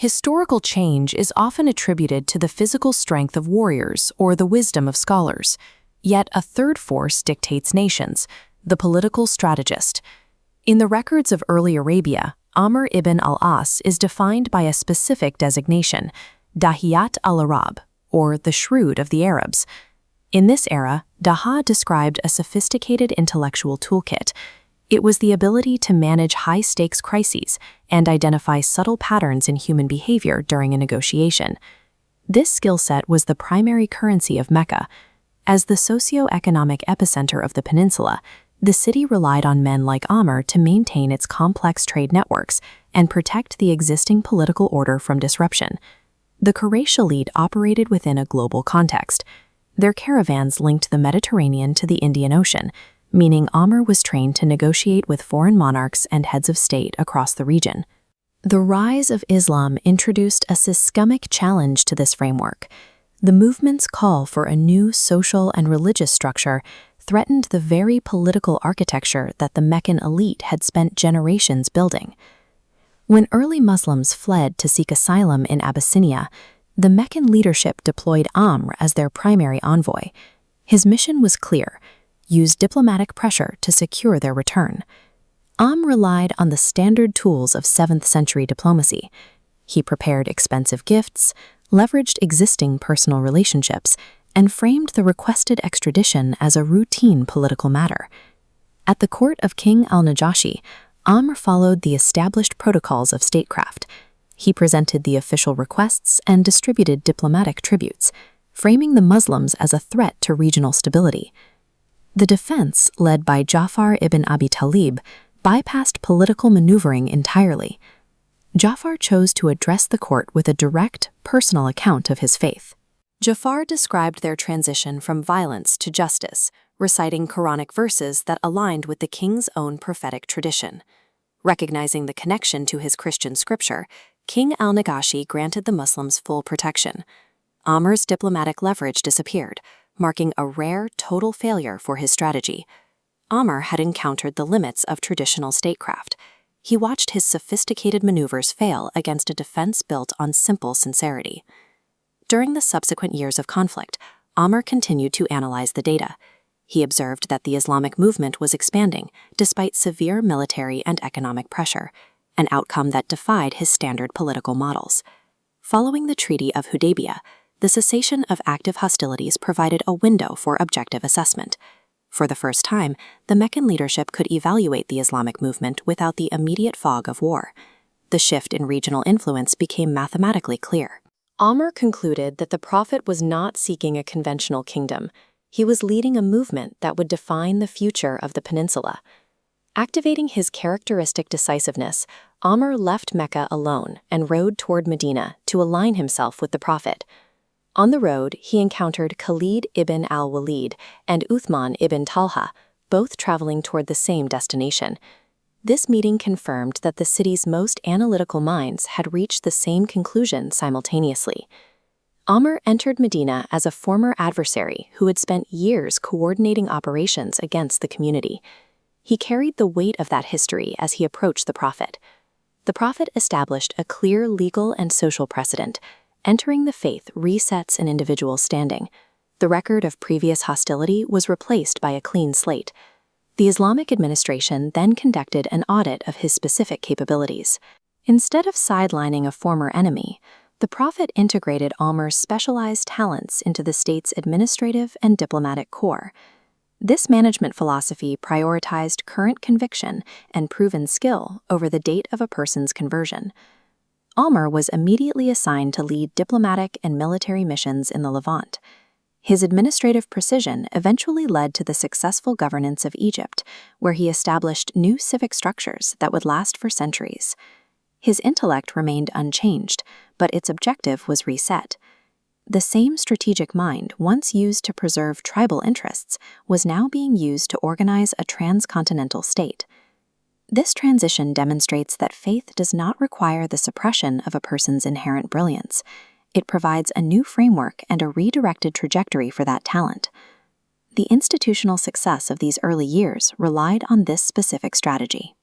Historical change is often attributed to the physical strength of warriors or the wisdom of scholars. Yet a third force dictates nations, the political strategist. In the records of early Arabia, Amr ibn al-As is defined by a specific designation, Dahiyat al-Arab, or the shrewd of the Arabs. In this era, Daha described a sophisticated intellectual toolkit. It was the ability to manage high-stakes crises and identify subtle patterns in human behavior during a negotiation. This skill set was the primary currency of Mecca. As the socio-economic epicenter of the peninsula, the city relied on men like Amr to maintain its complex trade networks and protect the existing political order from disruption. The Quraysh elite operated within a global context. Their caravans linked the Mediterranean to the Indian Ocean, meaning Amr was trained to negotiate with foreign monarchs and heads of state across the region. The rise of Islam introduced a systemic challenge to this framework. The movement's call for a new social and religious structure threatened the very political architecture that the Meccan elite had spent generations building. When early Muslims fled to seek asylum in Abyssinia, the Meccan leadership deployed Amr as their primary envoy. His mission was clear: use diplomatic pressure to secure their return. Amr relied on the standard tools of 7th century diplomacy. He prepared expensive gifts, leveraged existing personal relationships, and framed the requested extradition as a routine political matter. At the court of King al-Najashi, Amr followed the established protocols of statecraft. He presented the official requests and distributed diplomatic tributes, framing the Muslims as a threat to regional stability. The defense, led by Ja'far ibn Abi Talib, bypassed political maneuvering entirely. Ja'far chose to address the court with a direct, personal account of his faith. Ja'far described their transition from violence to justice, reciting Quranic verses that aligned with the king's own prophetic tradition. Recognizing the connection to his Christian scripture, King al-Najashi granted the Muslims full protection. Amr's diplomatic leverage disappeared, marking a rare total failure for his strategy. Amr had encountered the limits of traditional statecraft. He watched his sophisticated maneuvers fail against a defense built on simple sincerity. During the subsequent years of conflict, Amr continued to analyze the data. He observed that the Islamic movement was expanding despite severe military and economic pressure, an outcome that defied his standard political models. Following the Treaty of Hudaybiyah, the cessation of active hostilities provided a window for objective assessment. For the first time, the Meccan leadership could evaluate the Islamic movement without the immediate fog of war. The shift in regional influence became mathematically clear. Amr concluded that the Prophet was not seeking a conventional kingdom. He was leading a movement that would define the future of the peninsula. Activating his characteristic decisiveness, Amr left Mecca alone and rode toward Medina to align himself with the Prophet. On the road, he encountered Khalid ibn al-Walid and Uthman ibn Talha, both traveling toward the same destination. This meeting confirmed that the city's most analytical minds had reached the same conclusion simultaneously. Amr entered Medina as a former adversary who had spent years coordinating operations against the community. He carried the weight of that history as he approached the Prophet. The Prophet established a clear legal and social precedent. Entering the faith resets an individual's standing. The record of previous hostility was replaced by a clean slate. The Islamic administration then conducted an audit of his specific capabilities. Instead of sidelining a former enemy, the Prophet integrated Amr's specialized talents into the state's administrative and diplomatic core. This management philosophy prioritized current conviction and proven skill over the date of a person's conversion. Amr was immediately assigned to lead diplomatic and military missions in the Levant. His administrative precision eventually led to the successful governance of Egypt, where he established new civic structures that would last for centuries. His intellect remained unchanged, but its objective was reset. The same strategic mind once used to preserve tribal interests was now being used to organize a transcontinental state. This transition demonstrates that faith does not require the suppression of a person's inherent brilliance. It provides a new framework and a redirected trajectory for that talent. The institutional success of these early years relied on this specific strategy.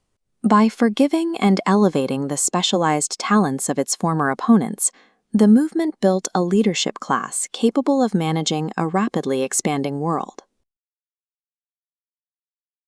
By forgiving and elevating the specialized talents of its former opponents, the movement built a leadership class capable of managing a rapidly expanding world.